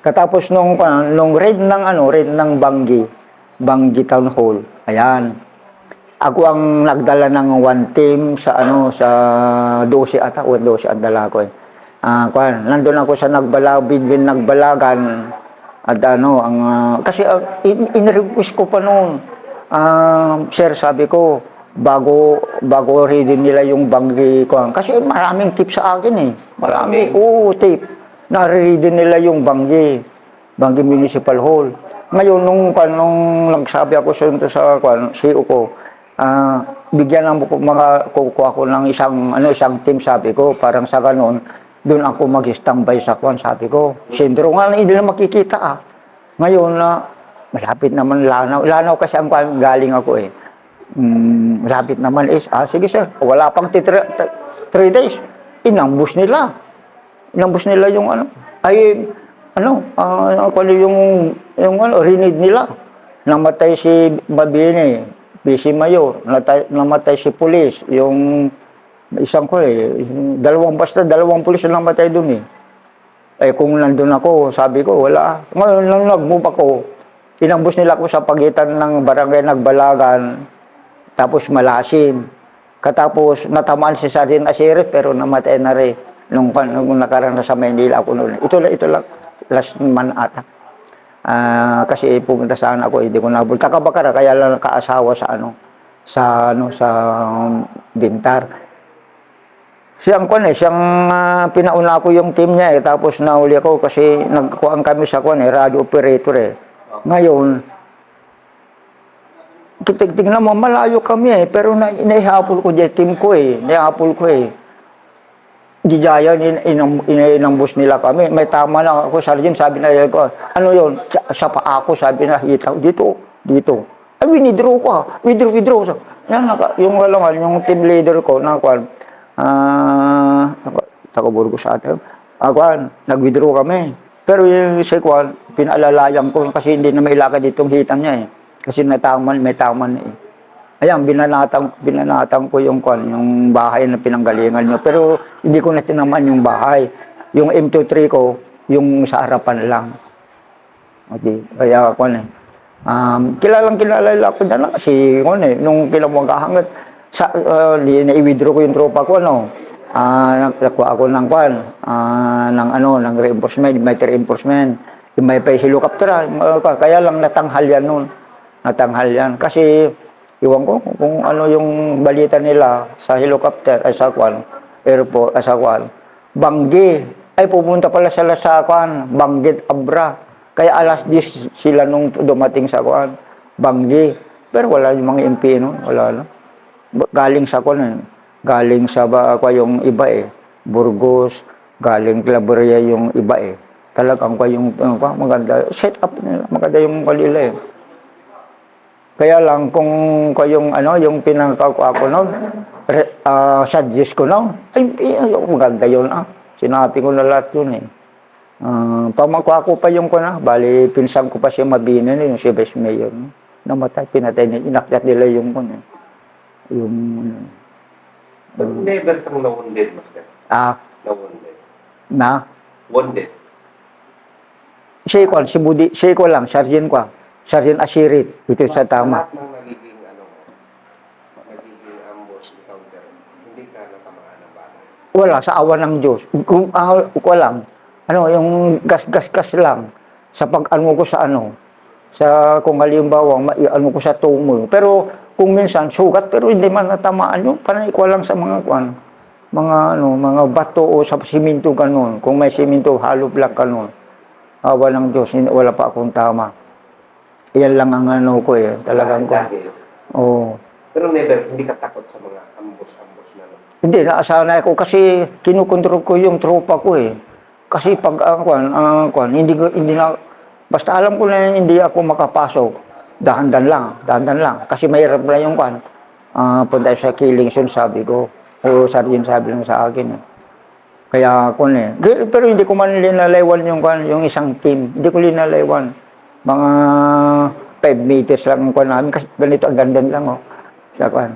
Katapos nung raid ng raid ng Bangi Town Hall. Ayan. Ako ang nagdala ng one team sa sa 12 ata o 12 ang dala ko eh. Nandun ako sa nagbalagan at kasi in-request ko pa noon. Sir, sabi ko, bago reading nila yung Bangi ko. Kasi maraming tip sa akin eh. Marami, oo, tip. Na-reading nila yung Bangi Municipal Hall. Ngayon, nung nagsabi ako sa CEO ko, bigyan lang kukuha ko ng isang team, sabi ko, parang sa ganon, doon ako mag-standby sa sabi ko. Sindro nga, hindi na makikita Ngayon malapit naman lanaw kasi ang galing ako eh. Malapit naman sige sir, wala pang 3 days, inambus nila yung rinid nila. Namatay si Mabini, Vice Mayor, namatay si pulis, yung isang dalawang pulis na namatay doon eh. Kung nandun ako, sabi ko, wala. Ngayon, nang nag-move ako, inambus nila ako sa pagitan ng barangay Nagbalagan, tapos Malasin. Katapos, natamaan si Sergeant Asirif, pero namatay na rin nung nakaraan sa Maynila ako noon. Ito lang, last man ata. Kasi pumunta sana ako, hindi ko nabul. Takabakara, kaya lang kaasawa sa Bintar. Siyang pinauna ko yung team niya tapos nahuli ako kasi nagkuhaan kami sa radio operator Ngayon, tingnan mo, malayo kami pero naihapol ko dyan team ko naihapol ko Gijaya, inambus nila kami. May tama lang ako, Sergeant, sabi na ko, ano yun? Sa pa ako, sabi na, dito. Ay, withdraw ko withdraw. Yan, yung team leader ko, taga-Burgos sa atin. Nag-withdraw kami. Pero yung pinaalalayan ko kasi hindi na mailakad itong hitam niya Kasi may taman Ayan, binanatang ko yung bahay na pinanggalingan niyo. Pero hindi ko na tinaman yung bahay. Yung M23 ko, yung sa harapan lang. Okay, kaya kilala ko na kasi nung kinamagahangat, na-i-withdraw ko yung tropa ko, nakuha ako ng ng reinforcement, military reinforcement, may helicopter, kaya lang natanghal yan kasi iwan ko kung ano yung balita nila sa helicopter sa airport Bangi ay pupunta pala sila sa Banggit Abra, kaya alas 10 sila nung dumating sa Bangi, pero wala yung mga MP wala galing sa galing sa yung iba Burgos, galing Claveria yung iba talagang yung maganda set up nila, maganda yung kalila Kaya lang kung yung pinangkakuha ko suggest ko ay maganda yun Sinabi ko na lahat yun pamakuha ko pa yung bali pinsan ko pa siya Mabini yung si Vice Mayor namatay, pinatay nila, inakyat nila yung never kang na-wounded, Master? Na-wounded? Wounded? Siya ko lang, Sergeant Asirit, ito sa tama. Sa lahat ng nagiging ambush encounter, hindi ka natamaan ng bala? Wala, sa awa ng Diyos. Kung lang, yung gas lang, sa pag-ano ko sa kung halimbawa, ko sa tungo. Pero kung minsan, sugat, pero hindi man natamaan yun, parang ikaw lang sa mga mga bato o sa siminto ganun. Kung may siminto, halo lang ganun. Awa ng Diyos, wala pa akong tama. Yan lang ang ko talagang Pero never, hindi ka takot sa mga ambush na Hindi, naasanay ko kasi kinukontrol ko yung tropa ko Kasi pag hindi na, basta alam ko na hindi ako makapasok, dahan-dahan lang. Kasi mahirap na yung punta sa killing zone, sabi ko. O Sergeant sabi lang sa akin Kaya pero hindi ko man linalaywan yung isang team. Hindi ko linalaywan. Mga 5 meters lang namin kasi ganito ang ganda lang sa 3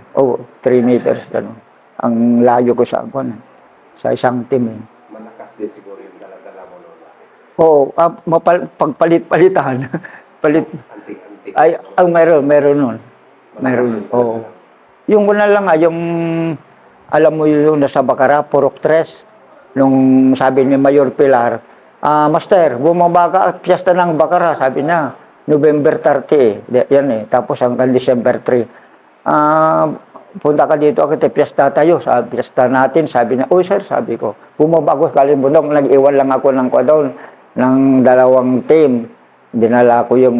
meters gano'n. Ang layo ko sa sa isang team Malakas din siguro yung dala-dala mo noon. Oo, pagpalit-palitan. Palit, Antik-antik. ay, meron nun. Meron, Malakas oo. talaga, no? Yung una lang yung, alam mo yung nasa Bacara, Purok 3, nung sabi ni Mayor Pilar, Master, bumaba ka at piyesta ng Bacara, sabi niya, November 30 yan eh, tapos hanggang December 3. Punta ka dito, ako piyesta tayo, sabi, piyesta natin, sabi niya, uy sir, sabi ko, bumaba ko galing bundok, nag-iwan lang ako ng doon, ng 2 team, dinala ko yung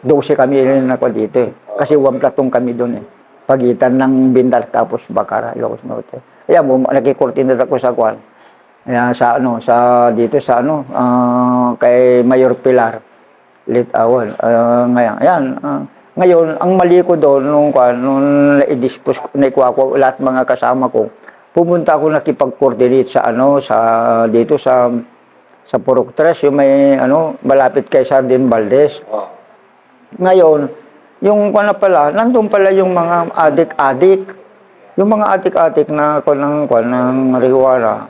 12 kami rin ako dito eh. Kasi 1 platong kami doon eh. Pagitan ng Bindar tapos Bacara, Ilocos Norte. Ayan, nakikurtina ako sa kwan. Ayan, sa ano, sa dito sa ano, kay Mayor Pilar. Late hour. Ngayon, ayan, ngayon, ang mali ko doon, nung na-dispose, naikuha ko lahat mga kasama ko, pumunta ako nakipag-coordinate sa ano, dito sa Purok 3, yung may ano, malapit kay Sardin Valdez. Oh. Ngayon, yung pala, nandun pala yung mga adik-adik. Yung mga adik-adik na ng marijuana.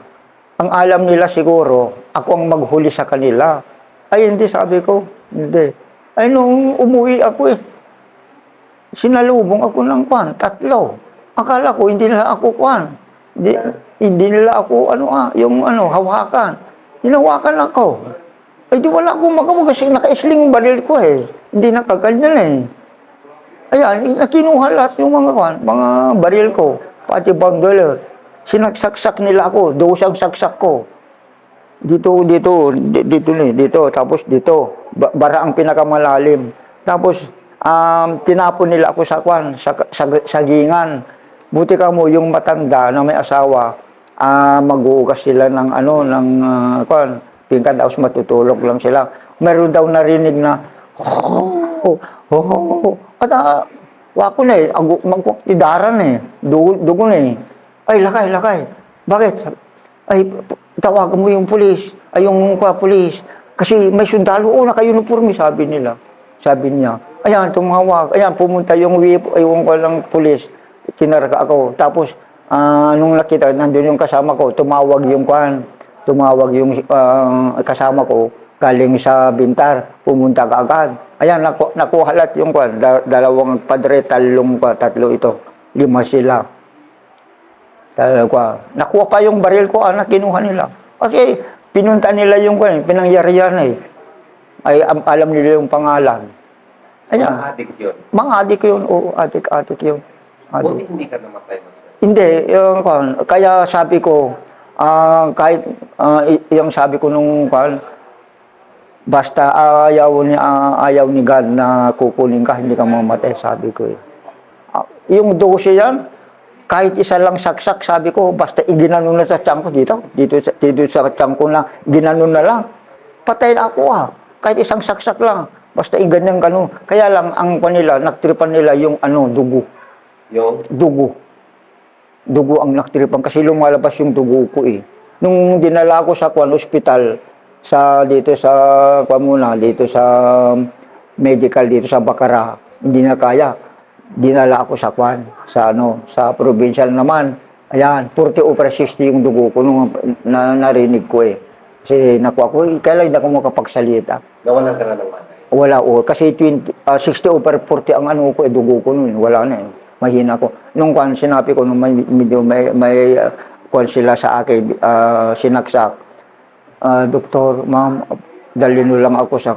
Ang alam nila siguro, ako ang maghuli sa kanila. Ay, hindi, sabi ko. Hindi. Ay, nung umuwi ako sinalubong ako ng 3. Akala ko, hindi nila ako Hindi nila ako, yung hawakan. Hinawakan ako. Ay, di wala akong magawa kasi naka-isling yung baril ko eh. Hindi nakaganyan eh. Ayan, nakinuha lahat yung mga baril ko. Pati bandoler. Sinaksaksak nila ako. 2 saksak ko. Dito. Tapos dito. Bara ang pinakamalalim. Tapos, tinapon nila ako sa sagingan. Buti ka mo, yung matanda na may asawa, mag-uugas sila ng pingkan, tapos matutulog lang sila. Meron daw narinig na, at wako na eh, magkuktidaran eh, dugo na eh. Ay, lakay. Bakit? Ay, tawagan mo yung pulis, yung pulis. Kasi may sundalo, naka-uniforme, sabi nila. Sabi niya, ayan, tumawag, ayan, pumunta yung pulis, kinarga ako. Tapos, nung nakita, nandun yung kasama ko, tumawag yung kasama ko, galing sa Bintar, pumunta ka agad. Ayan, nakuha lahat yung 2 padre, 3 ito, 5 sila. Nakuha pa yung baril ko, kinuha nila. Kasi, pinunta nila yung pinangyarihan eh. Ay, alam nila yung pangalan. Ayan. Mga adik yun. Mga adik yun, oo, adik yun. Buti hindi ka namatay, Master. Hindi, kaya sabi ko, kahit yung sabi ko nung basta ayaw ni God na kukunin ka, hindi ka mamatay, sabi ko eh. Yung 12 yan, kahit isa lang saksak, sabi ko, basta iginanon na sa tiyan ko dito sa tiyan ko na, ginanon na lang, patay na ako kahit isang saksak lang, basta iganyan gano'n. Kaya lang, ang kanila, nagtripan nila yung dugo. Yung? Dugo ang naktripan kasi lumalabas yung dugo ko eh. Nung dinala ko sa ospital, dito sa medical dito sa Bacara, hindi na kaya. Dinala ako sa provincial naman. Ayan, 40 over 60 yung dugo ko nung narinig ko eh. Kasi nakuha ko, kailan hindi ako makapagsalita. Nawalan ka na ng malay? Wala kasi 60 over 40 ang ko dugo ko nun, wala na eh. Mahina ko. Nung sinabi ko, nung may sila sa akin, sinaksak, Doktor, ma'am, dalhin lang ako sa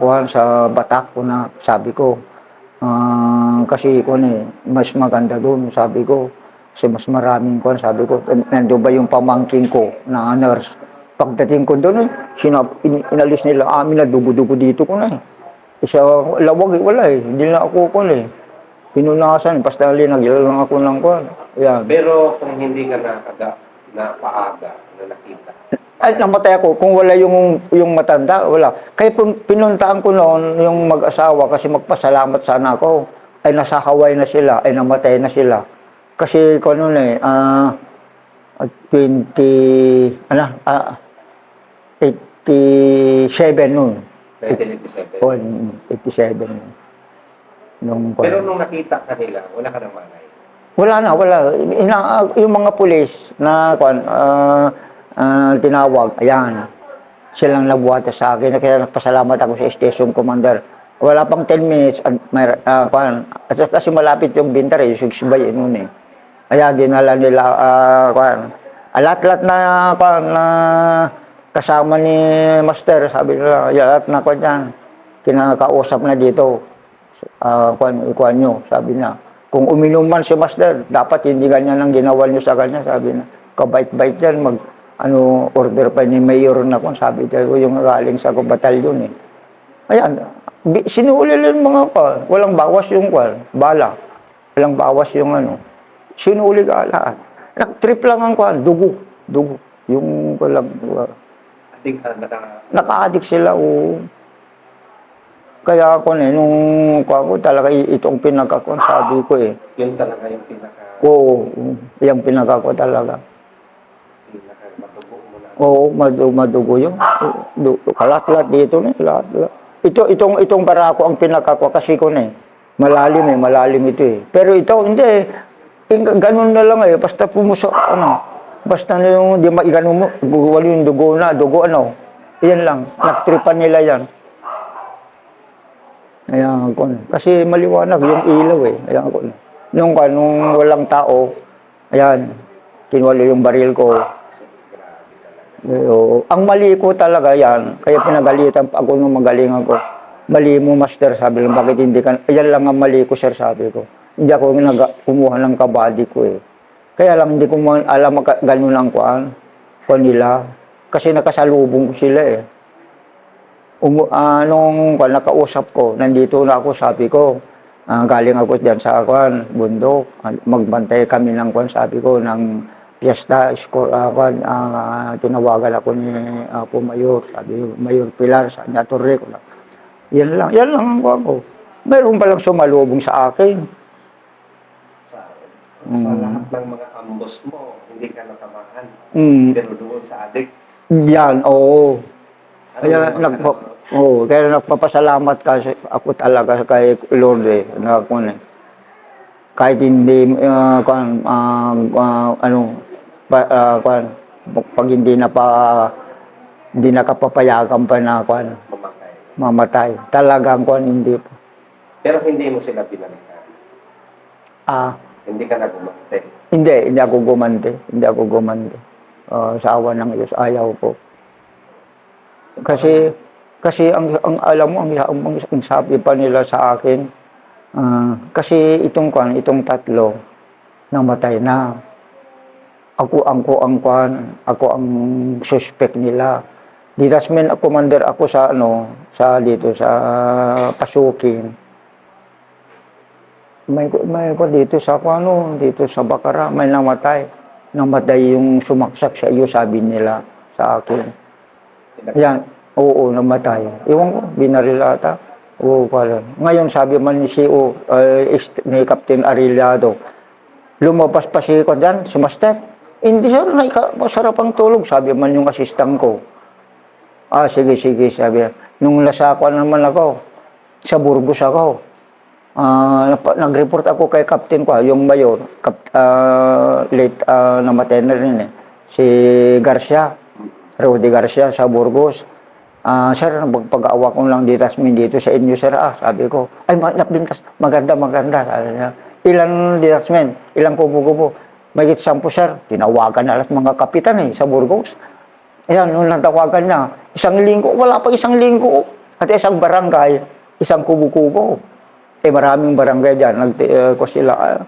Batak ko na, sabi ko. Kasi mas maganda doon, sabi ko. Kasi mas maraming sabi ko. Nandun ba yung pamangking ko na nurse? Pagdating ko doon, inalis nila, amin na dugo-dugo dito ko na eh. Isa, lawag wala eh. Hindi na ako pinunasan, basta linagil lang ako ng Yan. Pero kung hindi ka napaaga na nakita. Ay, namatay ako. Kung wala yung matanda, wala. Kaya pinuntaan ko noon yung mag-asawa kasi magpasalamat sana ako. Ay, nasa Hawaii na sila. Ay, namatay na sila. Kasi 87 noon. 1987. 87. Pero nung nakita ka nila, wala ka ng malay? Wala. Yung mga pulis na tinawag, ayan. silang nabuhata sa akin. Kaya nagpasalamat ako sa station commander. Wala pang 10 minutes, at kasi malapit yung binter eh, yung Sigsbay noon eh. Kaya dinala nila, lahat-lahat na, na kasama ni Master, sabi nila, lahat na dyan, kinakausap na dito, ikuan nyo, sabi na. Kung uminom man si Master, dapat hindi ganyan ang ginawa nyo sa kanya, sabi na. Kabait-bait yan, order pa ni Mayor na sabi ko, yung galing sa batalyon eh. Ayan, sinuuli lang mga walang bawas yung bala. Walang bawas yung sinuli ka lahat. Nag-trip lang ang dugo. Yung walang, Adik, naka-addict sila, oo. Kaya ako nung ko talaga itong pinagkakuan, sabi ko eh. yun talaga yung pinaka Oo, yung pinagkako talaga. madugo mo na. Oo, madugo yung kalat-lat dito na, lahat. Itong barako ang pinakakwa kasi ko na eh. Malalim ito eh. Pero ito, hindi eh. Ganun na lang eh. Basta pumusok, basta yung di maigano mo, wala yung dugo, Yan lang, nagtripan nila yan. Ayan ko na. Kasi maliwanag yung ilaw eh. Ayan ko na. Nung walang tao, ayan, kinuwalo yung baril ko. Ang mali ko talaga yan, kaya pinagalitan pa ako nung magaling ako. Mali mo, Master, sabi lang, bakit hindi ka, yan lang ang mali ko, sir, sabi ko. Hindi ako kumuha ng kabady ko eh. Kaya lang, hindi ko alam gano'n ang kuhan nila. Kasi nakasalubong ko sila eh. Nung nakausap ko, nandito na ako, sabi ko, galing ako dyan sa bundok, magbantay kami ng sabi ko, ng Fiesta, tinawagan ako ni Apo Mayor, sabi Mayor Pilar, sabi niya, Torre ko lang. Yan lang ang ko. Meron palang sumalubong sa akin. Sa lahat ng mga ambos mo, hindi ka natamaan. Pero doon sa adik. Yan, oo. Kaya nagpapasalamat kasi ako talaga kay Lord eh, kahit hindi, pag hindi nakapapayagan pa na mamatay. Talagang hindi pa. Pero hindi mo sila pinalikan. Hindi ka nagumante. Hindi ako gumante. Sa awa ng Diyos, ayaw ko. Kasi ang alam mo, ang sabi pa nila sa akin, kasi itong tatlo, namatay na. Ako ang suspect nila. Detachment commander ako sa dito sa Pasukin. May dito sa dito sa Bacara, may namatay. Namatay yung sumaksak sa iyo, sabi nila sa akin. Yan, oo, namatay. Iwan ko, binaril ata. Oo, pala. Ngayon, sabi man ni CEO, ni Captain Arellado, lumabas pa si Master. Hindi sir, masarap ang tulog, sabi man yung assistant ko. Sige, sabi. Nung nasakwan naman ako, sa Burgos ako, nag-report ako kay Captain ko, yung Mayor, late namatay na rin eh, si Garcia, Rudy Garcia sa Burgos. Sir, pag-aawa ko lang detachment dito sa inyo, sir. Sabi ko, ay, napintas, maganda. Sabi niya, ilang detachment, ilang kubo-kubo. May 10, sir. Tinawagan na lahat mga kapitan sa Burgos. Ayan, nung natawagan niya, 1 linggo, wala pa 1 linggo. At isang barangay, 1 kubo-kubo. Maraming barangay dyan, sila.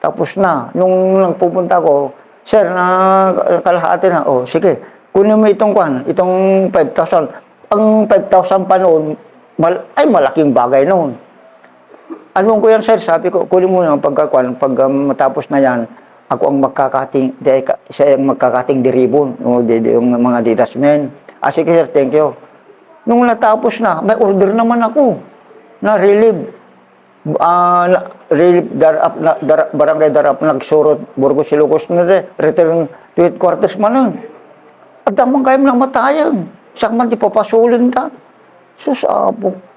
Tapos na, nung pupunta ko, sir, kalahati na, sige, kunin mo itong 5,000. Ang 5,000 pa noon, malaking bagay noon. Anong ko yan, sir? Sabi ko, kunin mo na pag matapos na yan, ako ang siya ang magkakating diribon, yung mga detachment. Sige, sir, thank you. Nung natapos na, may order naman ako na relieve. Barangay Darap, nagsurot, Burgos, Ilocos, return to headquarters man nun. At damang kayo namatayan. Saan man di papasulin ka. Sus,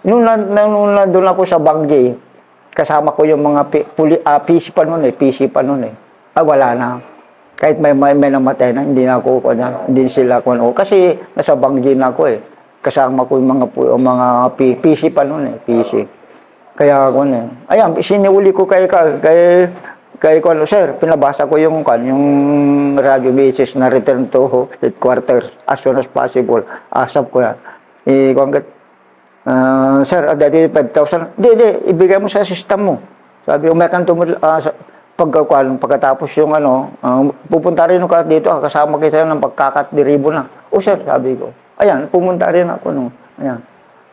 nung nandun ako sa Banggi, kasama ko yung mga PC pa nun eh. Wala na. Kahit may namatay na, hindi na ako, hindi sila ko. Kasi nasa Banggi na ako eh. Kasama ko yung mga PC pa noon eh, PC. Kaya ako ayan, siniuli ko kay sir, pinabasa ko yung radio message na return to headquarters as soon as possible. Asap ko na. Sir, dati 5,000. Di, ibigay mo sa system mo. Sabi, umekan tumul, pagkatapos yung pupunta rin ka dito, kasama kita ng pagkakat-diribo na. O sir, sabi ko. Ayan, pumunta rin ako nung, ayan.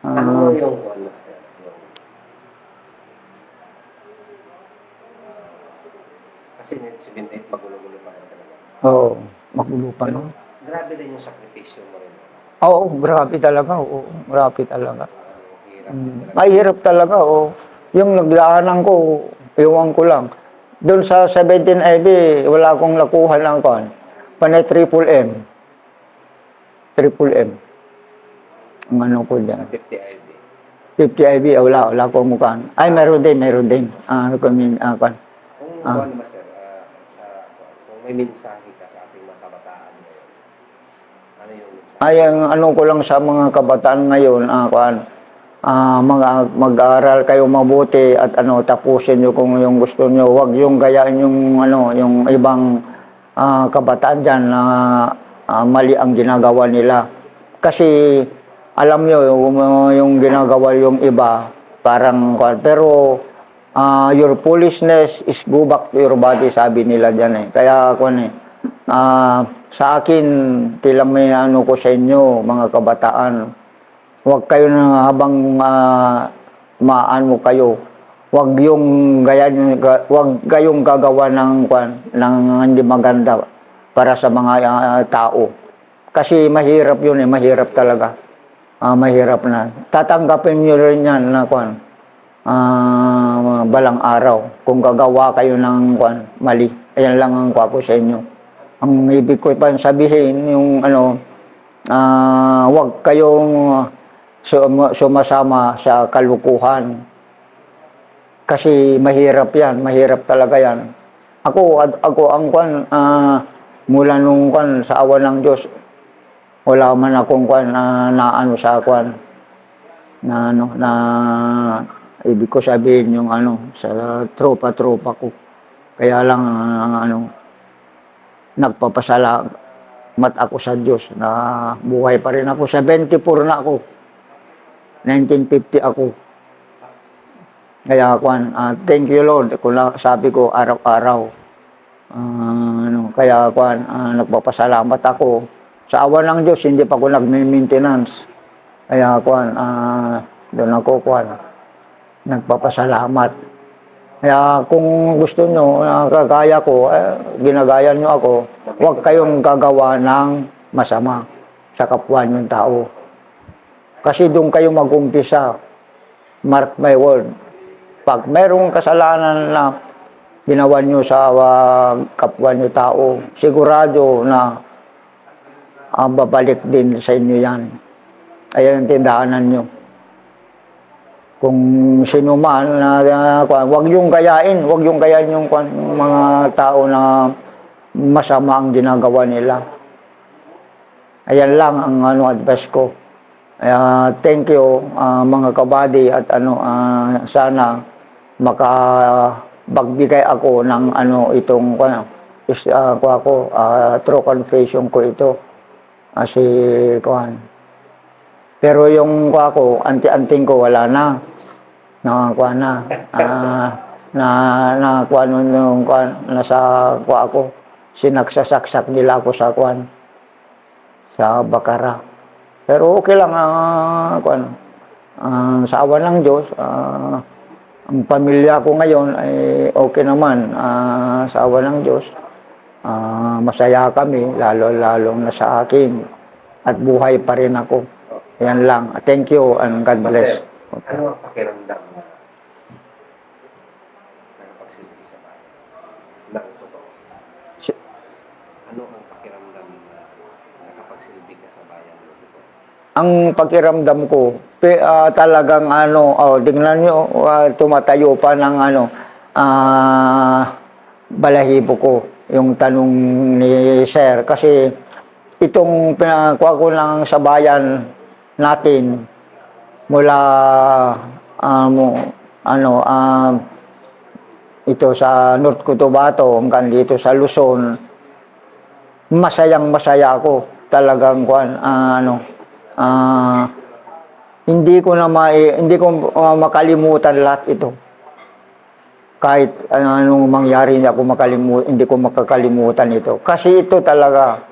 Ano yung master? Kasi 78 magulo-gulo pa rin talaga. Oo, magulo pa no. Grabe din yung sakripisyo mo rin. Oo, grabe talaga. Oo, grabe talaga. Hirap talaga. Ay, hirap talaga. Oo. Yung nagdaanan ko, iwan ko lang. Doon sa 17 IB, wala akong nakuha ng panay triple M. Triple M. Ang ano ko dyan. 50 IB. 50 IB, wala akong mukha. Ay, meron din. Kung master, kung may mensahe ka sa ating mga kabataan ngayon, ano yung mensahe? Ay, ang ano ko lang sa mga kabataan ngayon, mag-aaral kayo mabuti at tapusin niyo kung yung gusto niyo. Huwag yung gayaan yung ibang kabataan diyan na mali ang ginagawa nila. Kasi alam niyo yung ginagawa yung iba parang pero your foolishness is go back to your body, sabi nila diyan eh. Kaya sa akin tila may ko sa inyo mga kabataan. Huwag kayo na habang maano kayo. Huwag kayong gagawa ng hindi maganda para sa mga tao. Kasi mahirap yun eh, mahirap talaga. Mahirap na. Tatanggapin niyo rin yan na balang araw kung gagawa kayo ng mali. Ayan lang ang ko sa inyo. Ang ibig ko pa sabihin yung huwag kayong sumasama sa kalukuhan. Kasi mahirap yan, mahirap talaga yan. Ako ang mula nung sa awa ng Diyos, wala man akong na ibig ko sabihin yung sa tropa ko. Kaya lang nagpapasalamat ako sa Diyos na buhay pa rin ako. 74 na ako. 1950 ako. Kaya thank you Lord. Sabi ko araw-araw. Kaya nagpapasalamat ako. Sa awa ng Diyos, hindi pa ako nag-maintenance. Kaya doon ako nagpapasalamat. Kaya kung gusto nyo, kagaya ko, ginagaya nyo ako, huwag kayong gagawa ng masama sa kapwa nyong tao. Kasi doon kayo mag-umpisa. Mark my word. Pag mayroong kasalanan na ginawa nyo sa kapwa nyo tao, sigurado na babalik din sa inyo yan. Ayan ang tindahanan nyo. Kung sino man, huwag yung gayain yung mga tao na masama ang ginagawa nila. Ayan lang ang advice ko. Thank you mga kabady at sana makabagbigay ako ng itong true confession ko ito. Kasi pero yung anti-anting ko wala na. Nasa sinaksasaksak nila ako sa Bakara. Pero okay lang sa awa ng Diyos, ang pamilya ko ngayon ay okay naman sa awa ng Diyos. Masaya kami, lalo na sa akin. At buhay pa rin ako. Yan lang. Thank you and God bless. Master, ano ang pakiramdam na nakapagsilbi sa bayan? Ng totoo. Ano ang pakiramdam na nakapagsilbi ka sa bayan ng totoo? Ang pakiramdam ko, talagang tingnan nyo, tumatayo pa ng balahibo ko. yung tanong ni Sir. Kasi itong pinakuha ko lang sa bayan natin mula ito sa North Cotabato hanggang dito sa Luzon, masayang masaya ako talagang hindi ko makalimutan lahat ito. Kahit anong mangyari, hindi ko makakalimutan ito. Kasi ito talaga,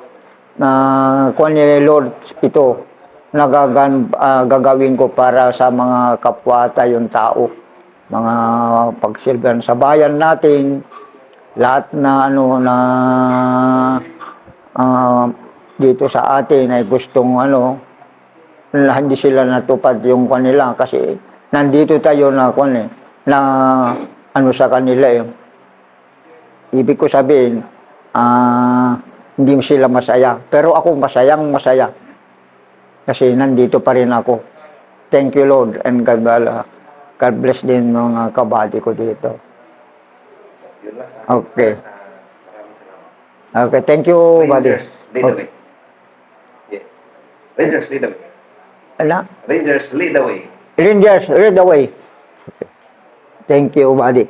kung ni Lord ito, gagawin ko para sa mga kapwa tayong tao. Mga pagsilgan sa bayan natin, lahat na dito sa atin ay gustong hindi sila natupad yung kanila kasi nandito tayo na sa kanila eh. Ibig ko sabihin, hindi sila masaya. Pero ako masayang masaya. Kasi nandito pa rin ako. Thank you Lord and God bless din mga kabady ko dito. Yun lang sa akin. Okay. Maraming salamat. Okay, thank you buddy. Rangers, lead the way. Yeah. Rangers, lead the way. Ano? Rangers, lead the way. Rangers, read away. Thank you buddy.